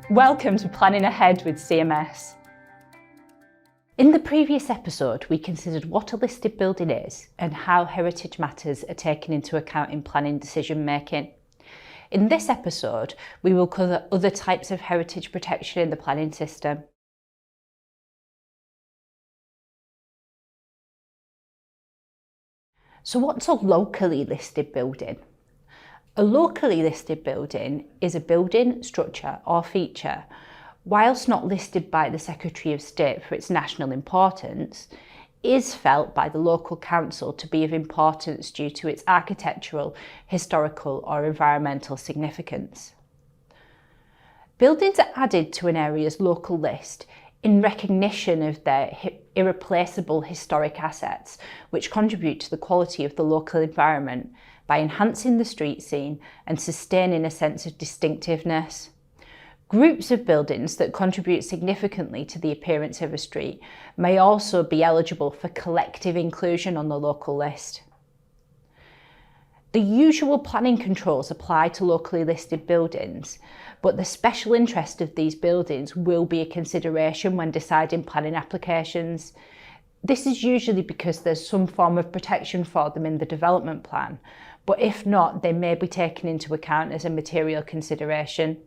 Welcome to Planning Ahead with CMS. In the previous episode, we considered what a listed building is and how heritage matters are taken into account in planning decision making. In this episode, we will cover other types of heritage protection in the planning system. So what's a locally listed building? A locally listed building is a building, structure or feature, whilst not listed by the Secretary of State for its national importance, is felt by the local council to be of importance due to its architectural, historical or environmental significance. Buildings are added to an area's local list in recognition of their irreplaceable historic assets, which contribute to the quality of the local environment by enhancing the street scene and sustaining a sense of distinctiveness. Groups of buildings that contribute significantly to the appearance of a street may also be eligible for collective inclusion on the local list. The usual planning controls apply to locally listed buildings, but the special interest of these buildings will be a consideration when deciding planning applications. This is usually because there's some form of protection for them in the development plan, but if not, they may be taken into account as a material consideration.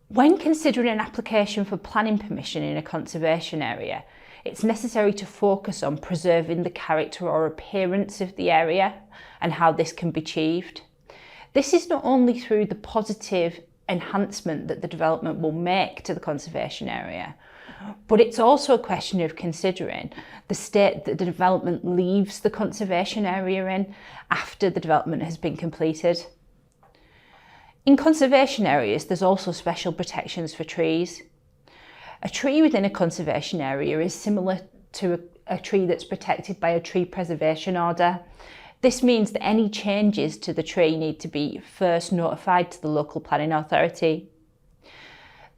When considering an application for planning permission in a conservation area, it's necessary to focus on preserving the character or appearance of the area and how this can be achieved. This is not only through the positive enhancement that the development will make to the conservation area, but it's also a question of considering the state that the development leaves the conservation area in after the development has been completed. In conservation areas, there's also special protections for trees. A tree within a conservation area is similar to a tree that's protected by a tree preservation order. This means that any changes to the tree need to be first notified to the local planning authority.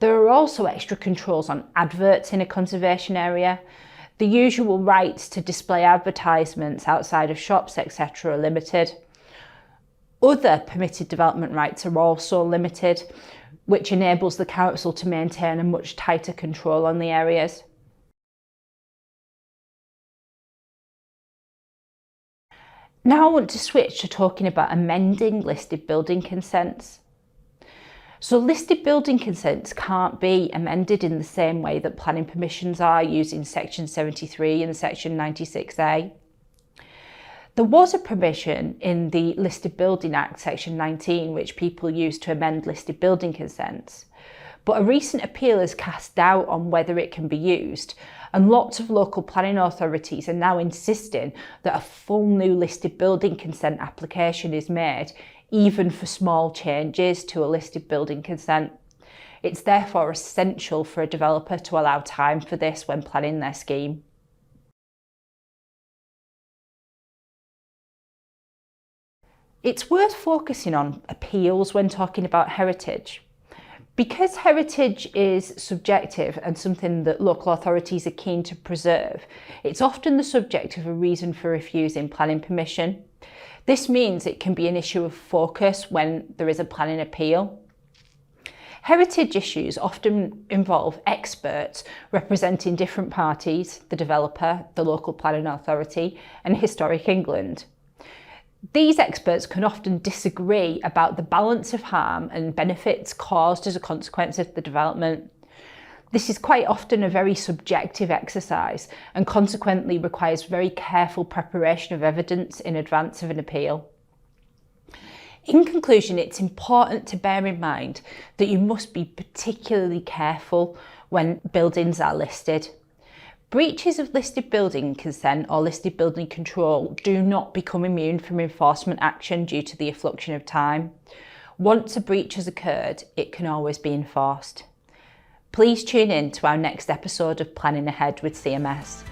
There are also extra controls on adverts in a conservation area. The usual rights to display advertisements outside of shops, etc. are limited. Other permitted development rights are also limited, which enables the council to maintain a much tighter control on the areas. Now I want to switch to talking about amending listed building consents. So listed building consents can't be amended in the same way that planning permissions are using section 73 and section 96A. There was a provision in the Listed Building Act section 19 which people used to amend listed building consents, but a recent appeal has cast doubt on whether it can be used, and lots of local planning authorities are now insisting that a full new listed building consent application is made, even for small changes to a listed building consent. It's therefore essential for a developer to allow time for this when planning their scheme. It's worth focusing on appeals when talking about heritage. Because heritage is subjective and something that local authorities are keen to preserve, it's often the subject of a reason for refusing planning permission. This means it can be an issue of focus when there is a planning appeal. Heritage issues often involve experts representing different parties, the developer, the local planning authority, and Historic England. These experts can often disagree about the balance of harm and benefits caused as a consequence of the development. This is quite often a very subjective exercise and consequently requires very careful preparation of evidence in advance of an appeal. In conclusion, it's important to bear in mind that you must be particularly careful when buildings are listed. Breaches of listed building consent or listed building control do not become immune from enforcement action due to the effluxion of time. Once a breach has occurred, it can always be enforced. Please tune in to our next episode of Planning Ahead with CMS.